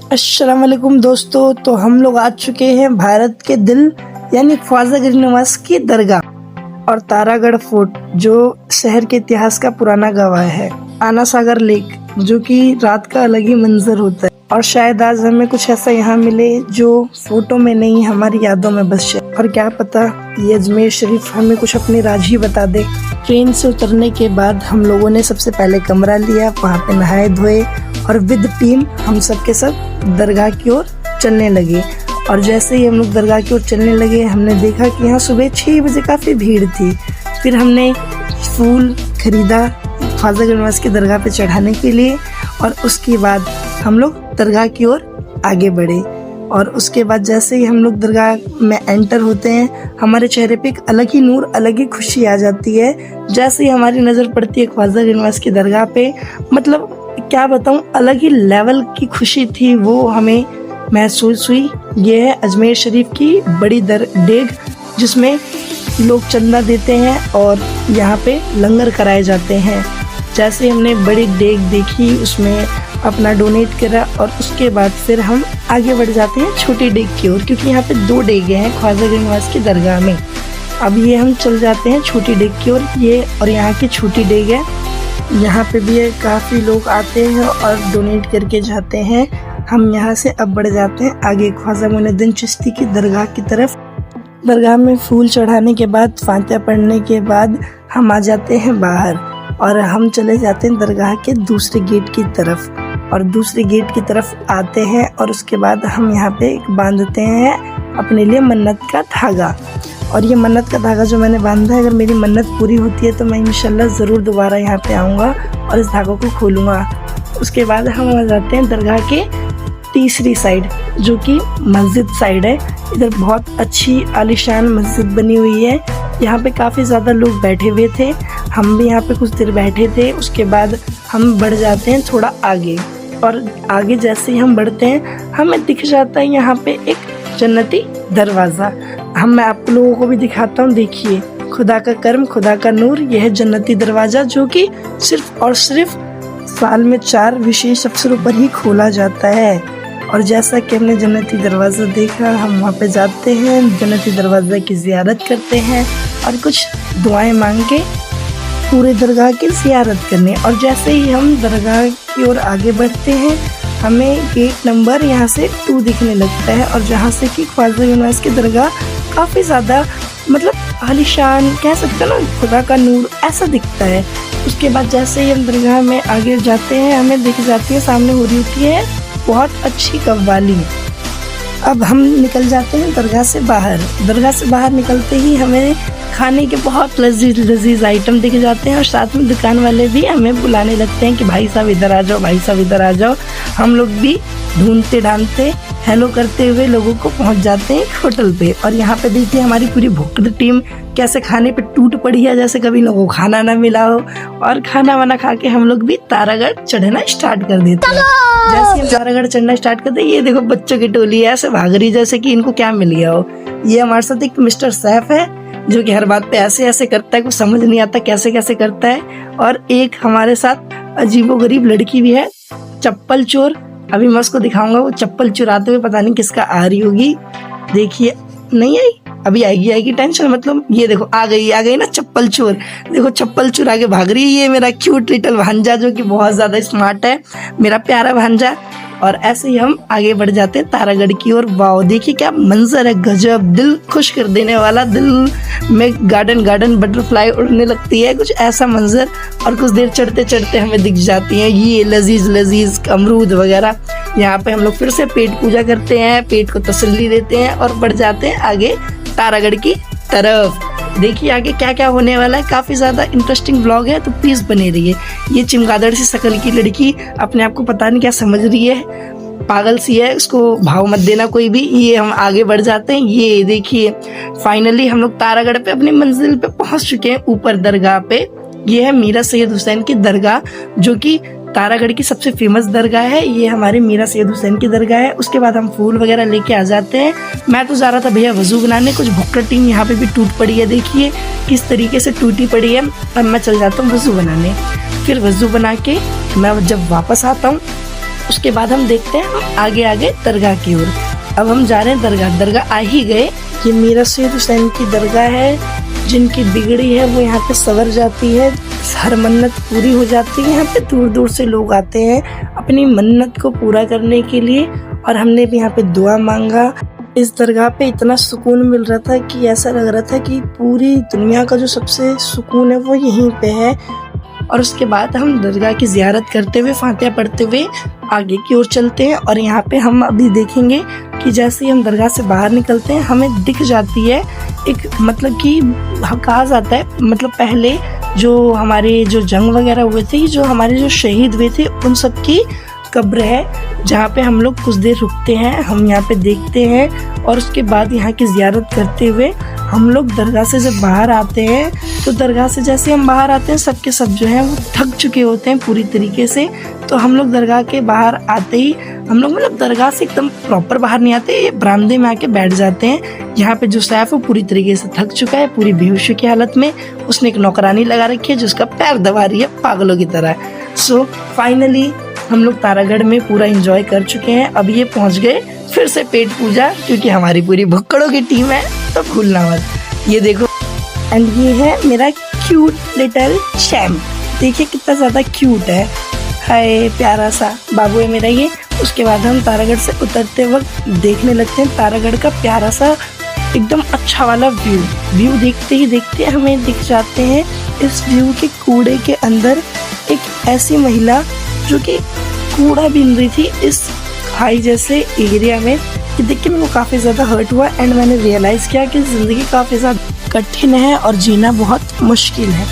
अस्सलाम वालेकुम दोस्तों। तो हम लोग आ चुके हैं भारत के दिल यानी ख्वाजा गरीबनवाज की दरगाह और तारागढ़ फोर्ट जो शहर के इतिहास का पुराना गवाह है। आना सागर लेक जो कि रात का अलग ही मंजर होता है और शायद आज हमें कुछ ऐसा यहाँ मिले जो फोटो में नहीं हमारी यादों में बस जाए। और क्या पता ये अजमेर शरीफ हमें कुछ अपनी राज ही बता दे। ट्रेन से उतरने के बाद हम लोगों ने सबसे पहले कमरा लिया, वहाँ पे नहाए धोए और विद टीम हम सब के सब दरगाह की ओर चलने लगे। और जैसे ही हम लोग दरगाह की ओर चलने लगे हमने देखा कि यहाँ सुबह 6 बजे काफ़ी भीड़ थी। फिर हमने फूल खरीदा ख्वाजा गरीबनवाज की दरगाह पे चढ़ाने के लिए और उसके बाद हम लोग दरगाह की ओर आगे बढ़े। और उसके बाद जैसे ही हम लोग दरगाह में एंटर होते हैं हमारे चेहरे पे एक अलग ही नूर, अलग ही खुशी आ जाती है। जैसे ही हमारी नज़र पड़ती है ख्वाजा गरीबनवाज की दरगाह पे, मतलब क्या बताऊं, अलग ही लेवल की खुशी थी वो हमें महसूस हुई। ये है अजमेर शरीफ की बड़ी डेग जिसमें लोग चंदा देते हैं और यहाँ पे लंगर कराए जाते हैं। जैसे हमने बड़ी डेग देखी उसमें अपना डोनेट करा और उसके बाद फिर हम आगे बढ़ जाते हैं छोटी डेग की ओर, क्योंकि यहाँ पे 2 डेगे हैं ख्वाजा गरीबनवाज की दरगाह में। अब ये हम चल जाते हैं छोटी डेग की ओर। ये और यहाँ की छोटी डेग है, यहाँ पे भी काफ़ी लोग आते हैं और डोनेट करके जाते हैं। हम यहाँ से अब बढ़ जाते हैं आगे ख्वाजा मोइनुद्दीन चिश्ती की दरगाह की तरफ। दरगाह में फूल चढ़ाने के बाद, फातिहा पढ़ने के बाद हम आ जाते हैं बाहर और हम चले जाते हैं दरगाह के दूसरे गेट की तरफ। और दूसरे गेट की तरफ आते हैं और उसके बाद हम यहाँ पे बांधते हैं अपने लिए मन्नत का धागा। और ये मन्नत का धागा जो मैंने बांधा है, अगर मेरी मन्नत पूरी होती है तो मैं इंशाल्लाह ज़रूर दोबारा यहाँ पे आऊँगा और इस धागों को खोलूँगा। उसके बाद हम आ जाते हैं दरगाह के तीसरी साइड जो कि मस्जिद साइड है। इधर बहुत अच्छी आलीशान मस्जिद बनी हुई है। यहाँ पे काफ़ी ज़्यादा लोग बैठे हुए थे, हम भी यहाँ पे कुछ देर बैठे थे। उसके बाद हम बढ़ जाते हैं थोड़ा आगे और आगे जैसे ही हम बढ़ते हैं हमें दिख जाता है यहाँ पे एक जन्नती दरवाज़ा। मैं आप लोगों को भी दिखाता हूँ, देखिए खुदा का कर्म, खुदा का नूर। यह है जन्नती दरवाज़ा जो कि सिर्फ और सिर्फ साल में 4 विशेष अवसरों पर ही खोला जाता है। और जैसा कि हमने जन्नती दरवाज़ा देखा, हम वहाँ पे जाते हैं, जन्नती दरवाज़ा की ज़ियारत करते हैं और कुछ दुआएं मांग के पूरे दरगाह की ज़ियारत करने। और जैसे ही हम दरगाह की ओर आगे बढ़ते हैं हमें गेट नंबर यहाँ से 2 दिखने लगता है और जहाँ से कि ख्वाजा गरीबनवाज की दरगाह काफ़ी ज़्यादा मतलब आलीशान कह सकते हैं ना, खुदा का नूर ऐसा दिखता है। उसके बाद जैसे ही हम दरगाह में आगे जाते हैं हमें दिख जाती है सामने हो रही होती है बहुत अच्छी कव्वाली। अब हम निकल जाते हैं दरगाह से बाहर। दरगाह से बाहर निकलते ही हमें खाने के बहुत लजीज आइटम दिख जाते हैं और साथ में दुकान वाले भी हमें बुलाने लगते हैं कि भाई साहब इधर आ जाओ, भाई साहब इधर आ जाओ। हम लोग भी ढूंढते ढांढते हेलो करते हुए लोगों को पहुंच जाते हैं होटल पे। और यहाँ पे देखिए हमारी पूरी भुक्कड़ टीम कैसे खाने पे टूट पड़ी है, जैसे कभी लोगों को खाना ना मिला हो। और खाना वाना खा के हम लोग भी तारागढ़ चढ़ना स्टार्ट कर देते हैं। जैसे हम तारागढ़ चढ़ना स्टार्ट करते हैं, ये देखो बच्चों की टोली ऐसे भाग रही जैसे कि इनको क्या मिल गया हो। ये हमारे साथ एक मिस्टर सैफ है जो कि हर बात पे ऐसे ऐसे करता है, कुछ समझ नहीं आता कैसे कैसे करता है। और एक हमारे साथ अजीबोगरीब लड़की भी है, चप्पल चोर। अभी मैं उसको दिखाऊंगा वो चप्पल चुराते हुए, पता नहीं किसका आ रही होगी। देखिए नहीं आई, अभी आएगी, टेंशन मतलब। ये देखो आ गई ना चप्पल चोर। देखो चप्पल चुरा के भाग रही है। ये मेरा क्यूट लिटिल भांजा जो कि बहुत ज्यादा स्मार्ट है, मेरा प्यारा भांजा। और ऐसे ही हम आगे बढ़ जाते हैं तारागढ़ की ओर। वाओ देखिए क्या मंजर है, गजब, दिल खुश कर देने वाला। दिल में गार्डन बटरफ्लाई उड़ने लगती है, कुछ ऐसा मंजर। और कुछ देर चढ़ते चढ़ते हमें दिख जाती हैं ये लजीज अमरूद वगैरह। यहाँ पे हम लोग फिर से पेट पूजा करते हैं, पेट को तसल्ली देते हैं और बढ़ जाते हैं आगे तारागढ़ की तरफ। देखिए आगे क्या क्या होने वाला है, काफ़ी ज़्यादा इंटरेस्टिंग व्लॉग है, तो प्लीज़ बने रहिए। ये चिमगादड़ सी शक्ल की लड़की अपने आप को पता नहीं क्या समझ रही है, पागल सी है, उसको भाव मत देना कोई भी। ये हम आगे बढ़ जाते हैं। ये देखिए फाइनली हम लोग तारागढ़ पे अपनी मंजिल पे पहुंच चुके हैं, ऊपर दरगाह पे। ये है मीरा सैयद हुसैन की दरगाह जो कि तारागढ़ की सबसे फेमस दरगाह है। ये हमारे मीरा सैयद हुसैन की दरगाह है। उसके बाद हम फूल वगैरह लेके आ जाते हैं। मैं तो जा रहा था भैया वजू बनाने, कुछ भुक्कड़ टीम यहाँ पे भी टूट पड़ी है, देखिए किस तरीके से टूटी पड़ी है। अब मैं चल जाता हूँ वजू बनाने। फिर वजू बना के मैं जब वापस आता हूँ उसके बाद हम देखते हैं आगे आगे दरगाह की ओर। अब हम जा रहे हैं दरगाह आ ही गए। ये मीरा सैयद हुसैन की दरगाह है। जिनकी बिगड़ी है वो यहाँ पे सवर जाती है, हर मन्नत पूरी हो जाती है। यहाँ पे दूर दूर से लोग आते हैं अपनी मन्नत को पूरा करने के लिए, और हमने भी यहाँ पे दुआ मांगा। इस दरगाह पे इतना सुकून मिल रहा था कि ऐसा लग रहा था कि पूरी दुनिया का जो सबसे सुकून है वो यहीं पे है। और उसके बाद हम दरगाह की ज़ियारत करते हुए, फातिहा पढ़ते हुए आगे की ओर चलते हैं। और यहाँ पे हम अभी देखेंगे कि जैसे ही हम दरगाह से बाहर निकलते हैं हमें दिख जाती है एक, मतलब कि कहा जाता है, मतलब पहले जो हमारे जो जंग वगैरह हुए थे, जो हमारे जो शहीद हुए थे, उन सब की कब्र है, जहाँ पे हम लोग कुछ देर रुकते हैं, हम यहाँ पे देखते हैं। और उसके बाद यहाँ की ज़ियारत करते हुए हम लोग दरगाह से जब बाहर आते हैं, तो दरगाह से जैसे हम बाहर आते हैं सब के सब जो हैं वो थक चुके होते हैं पूरी तरीके से। तो हम लोग दरगाह के बाहर आते ही, हम लोग मतलब दरगाह से एकदम प्रॉपर बाहर नहीं आते, ये बरामदे में आके बैठ जाते हैं। यहाँ पे जो सैफ वो पूरी तरीके से थक चुका है, पूरी बेहोशी की हालत में। उसने एक नौकरानी लगा रखी है जिसका पैर दबा रही है पागलों की तरह। सो फाइनली हम लोग तारागढ़ में पूरा एंजॉय कर चुके हैं। अब ये पहुंच गए फिर से पेट पूजा, क्योंकि हमारी पूरी भुक्कड़ों की टीम है, तो भूलना मत। ये देखो, एंड ये है मेरा क्यूट लिटिल चैम्प। देखिए कितना ज़्यादा क्यूट है, हाय प्यारा सा बाबू है मेरा ये। उसके बाद हम तारागढ़ से उतरते वक्त देखने लगते हैं तारागढ़ का प्यारा सा एकदम अच्छा वाला व्यू देखते ही देखते हमें दिख जाते हैं इस व्यू के कूड़े के अंदर एक ऐसी महिला जो कि कूड़ा बीन रही थी इस खाई जैसे एरिया में। ये देख के मेरे को काफ़ी ज़्यादा हर्ट हुआ, एंड मैंने रियलाइज़ किया कि ज़िंदगी काफ़ी ज़्यादा कठिन है और जीना बहुत मुश्किल है।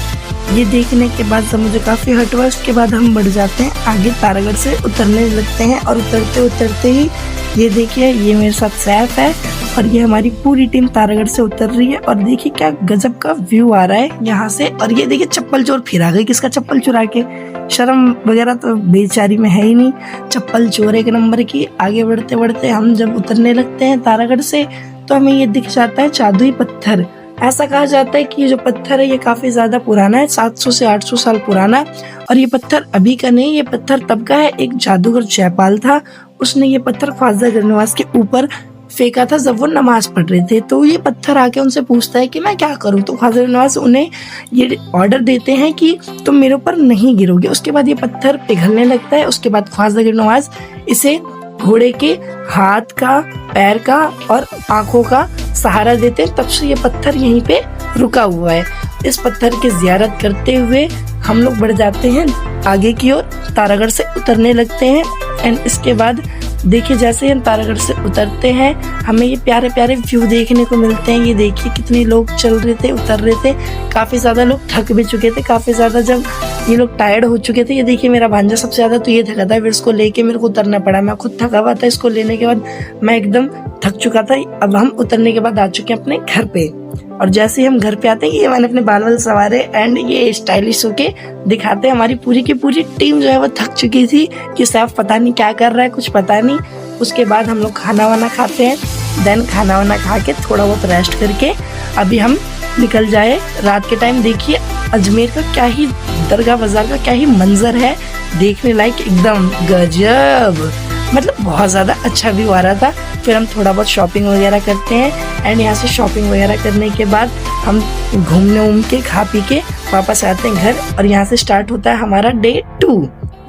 ये देखने के बाद जब मुझे काफ़ी हर्ट हुआ, उसके बाद हम बढ़ जाते हैं आगे, तारागढ़ से उतरने लगते हैं। और उतरते ही ये देखिए, ये मेरे साथ सैफ है और ये हमारी पूरी टीम तारागढ़ से उतर रही है। और देखिए क्या गजब का व्यू आ रहा है यहाँ से। और ये देखिए चप्पल चोर फिर आ गई, किसका चप्पल चुरा के, शर्म वगैरह तो बेचारी में है ही नहीं, चप्पल चोर एक नंबर की। आगे बढ़ते बढ़ते हम जब उतरने लगते हैं तारागढ़ से, तो हमें ये दिख जाता है जादुई पत्थर। ऐसा कहा जाता है कि ये जो पत्थर है ये काफी ज्यादा पुराना है, 700 से 800 साल पुराना। और ये पत्थर अभी का नहीं, ये पत्थर तब का है। एक जादूगर जयपाल था, उसने ये पत्थर ख्वाजा गढ़नवास के ऊपर फेंका था जब वो नमाज पढ़ रहे थे। तो ये पत्थर आके उनसे पूछता है कि मैं क्या करूं, तो ख्वाजा गढ़नवास उन्हें ये ऑर्डर देते हैं कि तुम मेरे ऊपर नहीं गिरोगे। उसके बाद ये पत्थर पिघलने लगता है। उसके बाद ख्वाजा गढ़नवास इसे घोड़े के हाथ का, पैर का और आंखों का सहारा देते हैं। तब से ये पत्थर यहीं पे रुका हुआ है। इस पत्थर की ज़ियारत करते हुए हम लोग बढ़ जाते हैं आगे की ओर, तारागढ़ से उतरने लगते हैं। एंड इसके बाद देखिए जैसे हम तारागढ़ से उतरते हैं हमें ये प्यारे प्यारे व्यू देखने को मिलते हैं। ये देखिए कितने लोग चल रहे थे, उतर रहे थे, काफ़ी ज़्यादा लोग थक भी चुके थे, काफ़ी ज़्यादा जब ये लोग टायर्ड हो चुके थे। ये देखिए मेरा भांजा सबसे ज़्यादा तो ये थका था, फिर इसको लेके मेरे को उतरना पड़ा। मैं खुद थका हुआ था, इसको लेने के बाद मैं एकदम थक चुका था। अब हम उतरने के बाद आ चुके हैं अपने घर पे। और जैसे ही हम घर पे आते हैं, ये मैंने अपने बाल सवारे एंड ये स्टाइलिश होके दिखाते हैं। हमारी पूरी की पूरी टीम जो है वो थक चुकी थी कि सैफ पता नहीं क्या कर रहा है, कुछ पता नहीं। उसके बाद हम लोग खाना वाना खाते हैं। देन खाना वाना खा के थोड़ा बहुत रेस्ट करके अभी हम निकल जाए रात के टाइम। देखिए अजमेर का क्या ही, दरगाह बाजार का क्या ही मंजर है, देखने लायक एकदम गजब, मतलब बहुत ज़्यादा अच्छा व्यू आ रहा था। फिर हम थोड़ा बहुत शॉपिंग वगैरह करते हैं एंड यहाँ से शॉपिंग वगैरह करने के बाद हम घूमने के खा पी के वापस आते हैं घर। और यहाँ से स्टार्ट होता है हमारा डे 2।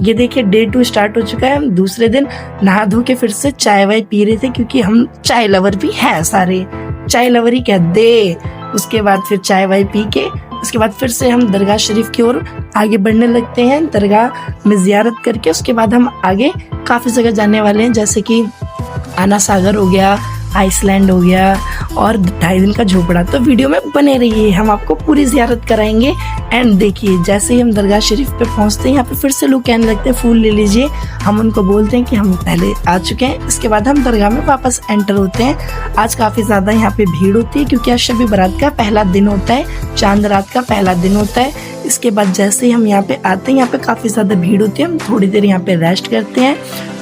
ये देखिए डे 2 स्टार्ट हो चुका है। हम दूसरे दिन नहा धो के फिर से चाय वाय पी रहे थे, क्योंकि हम चाय लवर भी हैं, सारे चाय लवर ही कह दे। उसके बाद फिर चाय वाय पी के उसके बाद फिर से हम दरगाह शरीफ की ओर आगे बढ़ने लगते हैं, दरगाह में ज़ियारत करके। उसके बाद हम आगे काफ़ी जगह जाने वाले हैं, जैसे कि आना सागर हो गया, आइसलैंड हो गया और 2.5 दिन का झोपड़ा। तो वीडियो में बने रहिए, हम आपको पूरी ज़ियारत कराएंगे। एंड देखिए जैसे ही हम दरगाह शरीफ पे पहुंचते हैं, यहाँ पे फिर से लोग कहने लगते हैं फूल ले लीजिए। हम उनको बोलते हैं कि हम पहले आ चुके हैं। इसके बाद हम दरगाह में वापस एंटर होते हैं। आज काफ़ी ज़्यादा यहाँ पे भीड़ होती है, क्योंकि आज शब बारात का पहला दिन होता है, चांद रात का पहला दिन होता है। इसके बाद जैसे ही हम यहाँ पे आते हैं, यहाँ पे काफ़ी ज़्यादा भीड़ होती है। हम थोड़ी देर यहाँ पे रेस्ट करते हैं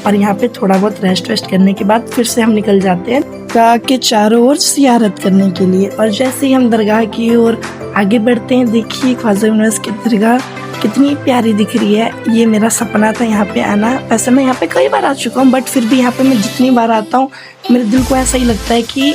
और यहाँ पे थोड़ा बहुत रेस्ट करने के बाद फिर से हम निकल जाते हैं दरगाह के चारों ओर ज़ियारत करने के लिए। और जैसे ही हम दरगाह की ओर आगे बढ़ते हैं, देखिए ख्वाजा गढ़नवास की दरगाह कितनी प्यारी दिख रही है। ये मेरा सपना था यहाँ पे आना। वैसे मैं यहाँ पे कई बार आ चुका हूँ, बट फिर भी यहाँ पे मैं जितनी बार आता हूँ मेरे दिल को ऐसा ही लगता है कि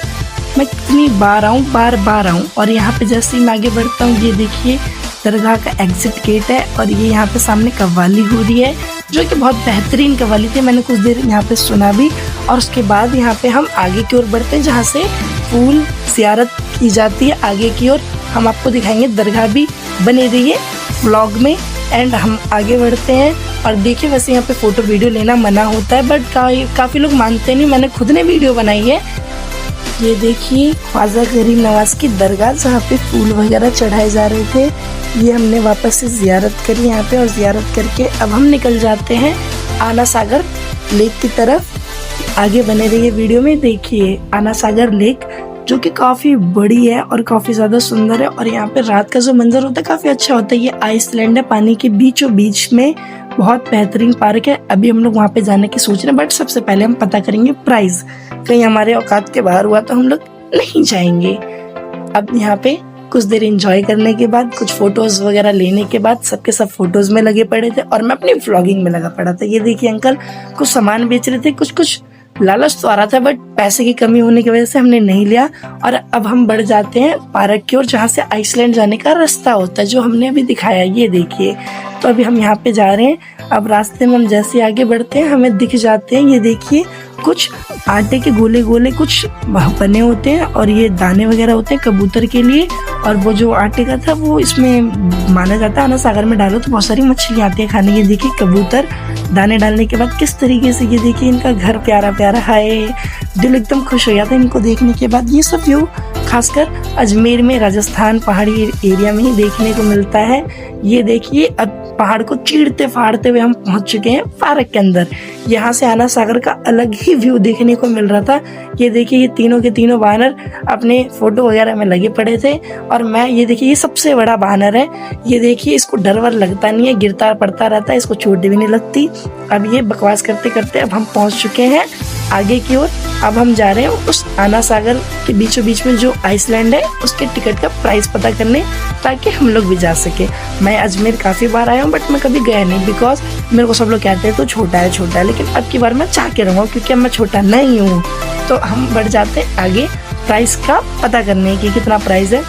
मैं कितनी बार आऊँ, बार बार आऊँ। और यहाँ पे जैसे ही मैं आगे बढ़ता हूँ, ये देखिए दरगाह का एग्जिट गेट है और ये यहाँ पे सामने कव्वाली हो रही है, जो कि बहुत बेहतरीन कव्वाली थी। मैंने कुछ देर यहाँ पे सुना भी। और उसके बाद यहाँ पे हम आगे की ओर बढ़ते हैं, जहाँ से फूल ज़ियारत की जाती है। आगे की ओर हम आपको दिखाएंगे, दरगाह भी बने रही है व्लॉग में। एंड हम आगे बढ़ते हैं और देखिए, वैसे यहाँ पे फ़ोटो वीडियो लेना मना होता है, बट काफ़ी लोग मानते नहीं। मैंने खुद ने वीडियो बनाई है। ये देखिए ख्वाजा गरीब नवाज की दरगाह, जहाँ पे फूल वगैरह चढ़ाए जा रहे थे। ये हमने वापस से ज़ियारत करी यहाँ पे, और ज़ियारत करके अब हम निकल जाते हैं आना सागर लेक की तरफ। आगे बने रहिए वीडियो में। देखिए आना सागर लेक, जो कि काफ़ी बड़ी है और काफ़ी ज़्यादा सुंदर है। और यहाँ पे रात का जो मंजर होता है काफ़ी अच्छा होता है। ये आइसलैंड है, पानी के बीचों बीच में, बहुत बेहतरीन पार्क है। अभी हम लोग वहाँ पे जाने की सोच रहे हैं, बट सबसे पहले हम पता करेंगे प्राइस। कहीं हमारे औकात के बाहर हुआ तो हम लोग नहीं जाएंगे। अब यहाँ पे कुछ देर एंजॉय करने के बाद, कुछ फोटोज वगैरह लेने के बाद, सबके सब फोटोज में लगे पड़े थे और मैं अपनी व्लॉगिंग में लगा पड़ा था। ये देखिए अंकल कुछ सामान बेच रहे थे, कुछ लालच तो आ रहा था, बट पैसे की कमी होने की वजह से हमने नहीं लिया। और अब हम बढ़ जाते हैं पार्क की ओर, जहाँ से आइसलैंड जाने का रास्ता होता है, जो हमने अभी दिखाया। ये देखिए, तो अभी हम यहाँ पे जा रहे हैं। अब रास्ते में हम जैसे आगे बढ़ते हैं, हमें दिख जाते हैं, ये देखिए कुछ आटे के गोले गोले कुछ बने होते हैं, और ये दाने वगैरह होते हैं कबूतर के लिए। और वो जो आटे का था वो इसमें माना जाता है आना सागर में डालो तो बहुत सारी मछली आती है खाने। ये देखिए कबूतर दाने डालने के बाद किस तरीके से, ये देखिए इनका घर प्यारा प्यारा है। दिल एकदम खुश हो जाता है इनको देखने के बाद। ये सब व्यू खासकर अजमेर में, राजस्थान पहाड़ी एरिया में ही देखने को मिलता है। ये देखिए अब पहाड़ को चीरते फाड़ते हुए हम पहुंच चुके हैं पार्क के अंदर। यहाँ से आना सागर का अलग ही व्यू देखने को मिल रहा था। ये देखिए ये तीनों के तीनों बानर अपने फोटो वगैरह में लगे पड़े थे, और मैं, ये देखिए ये सबसे बड़ा बानर है। ये देखिए इसको डर वर लगता नहीं है, गिरता पड़ता रहता है, इसको चोट भी नहीं लगती। अब ये बकवास करते करते अब हम पहुंच चुके हैं आगे की ओर। अब हम जा रहे हैं उस आना सागर के बीचों बीच में जो आइसलैंड है, उसके टिकट का प्राइस पता करने, ताकि हम लोग भी जा सके। मैं अजमेर काफ़ी बार आया हूँ, बट मैं कभी गया नहीं, बिकॉज मेरे को सब लोग कहते हैं तो छोटा है, लेकिन अब की बार मैं चाह के रहूँगा, क्योंकि अब मैं छोटा नहीं हूँ। तो हम बढ़ जाते हैं आगे प्राइस का पता करने की, कितना प्राइस है।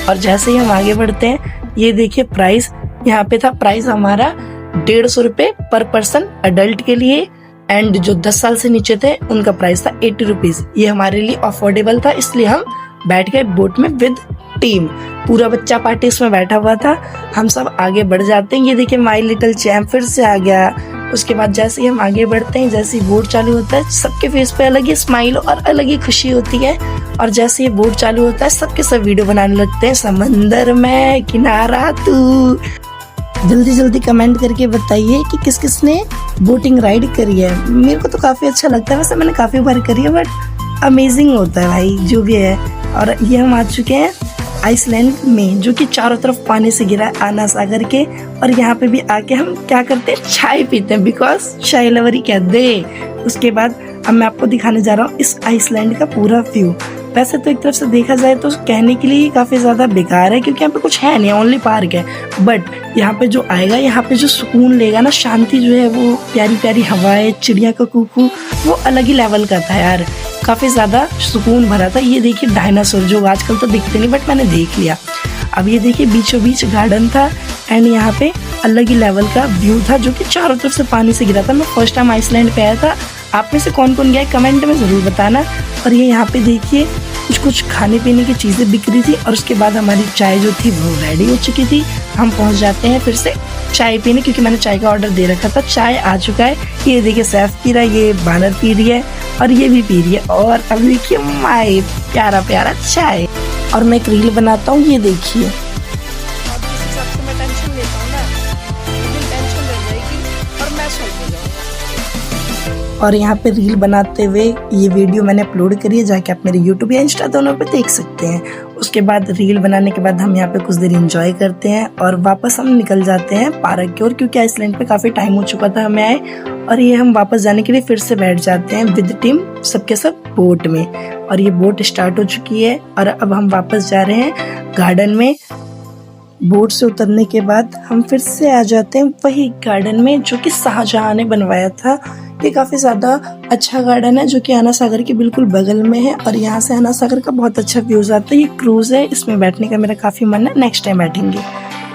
और जैसे ही हम आगे बढ़ते हैं, ये देखिए प्राइस यहाँ पे था। प्राइस हमारा 150 रुपये पर पर्सन अडल्ट के लिए, एंड जो 10 साल से नीचे थे उनका प्राइस था 80 रुपीज। ये हमारे लिए अफोर्डेबल था, इसलिए हम बैठ गए बोट में विद टीम। पूरा बच्चा पार्टी इसमें बैठा हुआ था। हम सब आगे बढ़ जाते हैं। ये देखिए माई लिटिल चैम्प फिर से आ गया। उसके बाद जैसे ही हम आगे बढ़ते हैं, जैसे ही बोट चालू होता है, सबके फेस पे अलग ही स्माइल और अलग ही खुशी होती है। और जैसे ही बोट चालू होता है, सबके सब वीडियो बनाने लगते हैं, समंदर में किनारा तू। जल्दी जल्दी कमेंट करके बताइए कि किस किस ने बोटिंग राइड करी है। मेरे को तो काफ़ी अच्छा लगता है, वैसे मैंने काफ़ी बार करी है, बट अमेजिंग होता है भाई जो भी है। और ये हम आ चुके हैं आइसलैंड में, जो कि चारों तरफ पानी से घिरा है आना सागर के। और यहाँ पे भी आके हम क्या करते हैं, चाय पीते हैं, बिकॉज चाय लवरी कहते हैं। उसके बाद अब मैं आपको दिखाने जा रहा हूँ इस आइसलैंड का पूरा व्यू। वैसे तो एक तरफ से देखा जाए तो कहने के लिए काफ़ी ज़्यादा बेकार है, क्योंकि यहाँ पे कुछ है नहीं, ओनली पार्क है। बट यहाँ पे जो आएगा, यहाँ पे जो सुकून लेगा ना, शांति जो है, वो प्यारी प्यारी हवाएं, चिड़िया का कूकू, वो अलग ही लेवल का था यार। काफ़ी ज़्यादा सुकून भरा था। ये देखिए डायनासोर, जो आजकल तो दिखते नहीं, बट मैंने देख लिया। अब ये देखिए बीचों बीच गार्डन था, एंड यहाँ पे अलग ही लेवल का व्यू था, जो कि चारों तरफ से पानी से घिरा था। मैं फर्स्ट टाइम आइसलैंड पे आया था। आप में से कौन कौन गया है कमेंट में ज़रूर बताना। और ये यहाँ पे देखिए कुछ खाने पीने की चीज़ें बिक रही थी, और उसके बाद हमारी चाय जो थी वो रेडी हो चुकी थी। हम पहुँच जाते हैं फिर से चाय पीने, क्योंकि मैंने चाय का ऑर्डर दे रखा था। चाय आ चुका है, ये देखिए सैफ पी रहा है, ये बानर पी रही है, और ये भी पी रही है। और अब देखिए माई प्यारा प्यारा चाय। और मैं एक रील बनाता हूँ, ये देखिए। और यहाँ पे रील बनाते हुए ये वीडियो मैंने अपलोड करी है, जाके आप मेरे YouTube या इंस्टा दोनों पे देख सकते हैं। उसके बाद रील बनाने के बाद हम यहाँ पे कुछ देर एंजॉय करते हैं, और वापस हम निकल जाते हैं पार्क की ओर, क्योंकि आइसलैंड पे काफ़ी टाइम हो चुका था हमें आए। और ये हम वापस जाने के लिए फिर से बैठ जाते हैं विद टीम, सबके सब बोट में। और ये बोट स्टार्ट हो चुकी है, और अब हम वापस जा रहे हैं गार्डन में। बोट से उतरने के बाद हम फिर से आ जाते हैं वही गार्डन में जो कि शाहजहां ने बनवाया था। ये काफ़ी ज़्यादा अच्छा गार्डन है जो कि आना सागर के बिल्कुल बगल में है और यहाँ से आना सागर का बहुत अच्छा व्यूज़ आता है। ये क्रूज़ है, इसमें बैठने का मेरा काफ़ी मन है, नेक्स्ट टाइम बैठेंगे।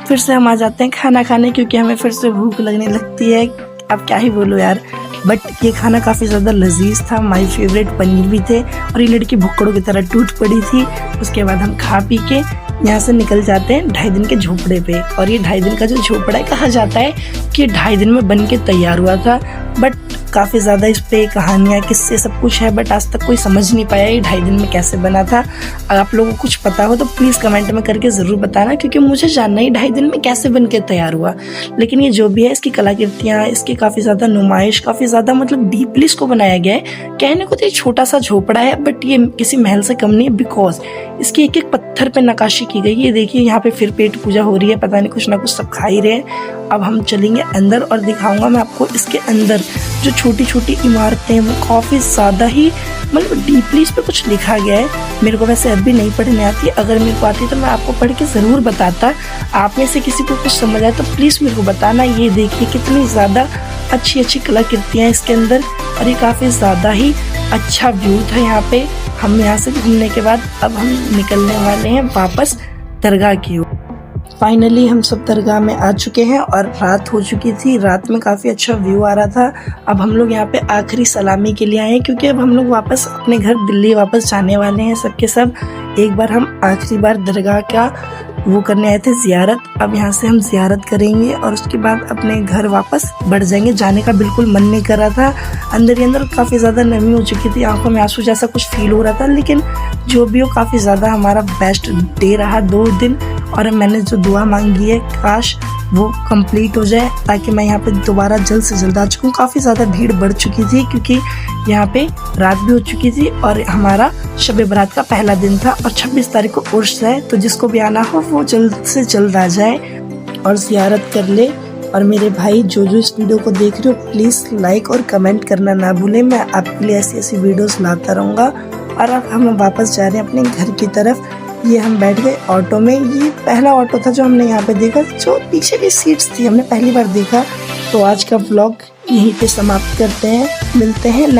फिर से हम आ जाते हैं खाना खाने क्योंकि हमें फिर से भूख लगने लगती है। अब क्या ही बोलो यार, बट ये खाना काफ़ी ज़्यादा लजीज था। माय फेवरेट पनीर भी थे और ये लड़की भुक्कड़ों की तरह टूट पड़ी थी। उसके बाद हम खा पी के यहाँ से निकल जाते हैं 2.5 दिन के झोपड़े पे। और ये 2.5 दिन का जो झोपड़ा है, कहा जाता है कि 2.5 दिन में बन के तैयार हुआ था, बट काफ़ी ज़्यादा इस पे कहानियाँ, किस्से सब कुछ है, बट आज तक कोई समझ नहीं पाया ये 2.5 दिन में कैसे बना था। अगर आप लोगों को कुछ पता हो तो प्लीज़ कमेंट में करके ज़रूर बताना, क्योंकि मुझे जानना है 2.5 दिन में कैसे बन के तैयार हुआ। लेकिन ये जो भी है, इसकी कलाकृतियाँ, इसकी काफ़ी ज़्यादा नुमाइश, काफ़ी ज़्यादा मतलब डीपली इसको बनाया गया है। कहने को तो ये छोटा सा झोपड़ा है, बट ये किसी महल से कम नहीं है, बिकॉज इसकी एक एक पत्थर पे नक्काशी की गई है। ये देखिए यहाँ पे फिर पेट पूजा हो रही है, पता नहीं कुछ ना कुछ सब खा ही रहे हैं। अब हम चलेंगे अंदर और दिखाऊंगा मैं आपको इसके अंदर जो छोटी छोटी इमारतें हैं, वो काफ़ी ज़्यादा ही मतलब डीपली इस पर कुछ लिखा गया है। मेरे को वैसे अरबी नहीं पढ़ने आती, अगर मेरे को आती तो मैं आपको पढ़ के ज़रूर बताता। आप में से किसी को कुछ समझ आए तो प्लीज़ मेरे को बताना। ये देखिए कितनी ज़्यादा अच्छी अच्छी कलाकृतियाँ हैं इसके अंदर और ये काफ़ी ज़्यादा ही अच्छा व्यू था यहाँ पे। हम यहाँ से घूमने के बाद अब हम निकलने वाले हैं वापस दरगाह की ओर। फाइनली हम सब दरगाह में आ चुके हैं और रात हो चुकी थी। रात में काफ़ी अच्छा व्यू आ रहा था। अब हम लोग यहाँ पे आखिरी सलामी के लिए आए हैं, क्योंकि अब हम लोग वापस अपने घर दिल्ली वापस जाने वाले हैं सबके सब। एक बार हम आखिरी बार दरगाह का वो करने आए थे, ज़ियारत। अब यहाँ से हम ज़ियारत करेंगे और उसके बाद अपने घर वापस बढ़ जाएंगे। जाने का बिल्कुल मन नहीं कर रहा था, अंदर ही अंदर काफ़ी ज़्यादा नमी हो चुकी थी, आंखों में आंसू जैसा कुछ फील हो रहा था। लेकिन जो भी हो, काफ़ी ज़्यादा हमारा बेस्ट डे रहा 2 दिन। और मैंने जो दुआ मांगी है, काश वो कंप्लीट हो जाए ताकि मैं यहाँ पे दोबारा जल्द से जल्द आ चुकूँ। काफ़ी ज़्यादा भीड़ बढ़ चुकी थी क्योंकि यहाँ पे रात भी हो चुकी थी और हमारा शब बारात का पहला दिन था और 26 तारीख को उर्स है। तो जिसको भी आना हो वो जल्द से जल्द आ जाए और ज़ियारत कर ले। और मेरे भाई जो इस वीडियो को देख रहे हो, प्लीज़ लाइक और कमेंट करना ना भूलें। मैं आपके लिए ऐसी ऐसी वीडियोस लाता रहूँगा। और अब हम वापस जा रहे हैं अपने घर की तरफ। ये हम बैठ गए ऑटो में। ये पहला ऑटो था जो हमने यहाँ पे देखा, जो पीछे भी सीट्स थी, हमने पहली बार देखा। तो आज का व्लॉग यहीं पे समाप्त करते हैं, मिलते हैं नेक्स्ट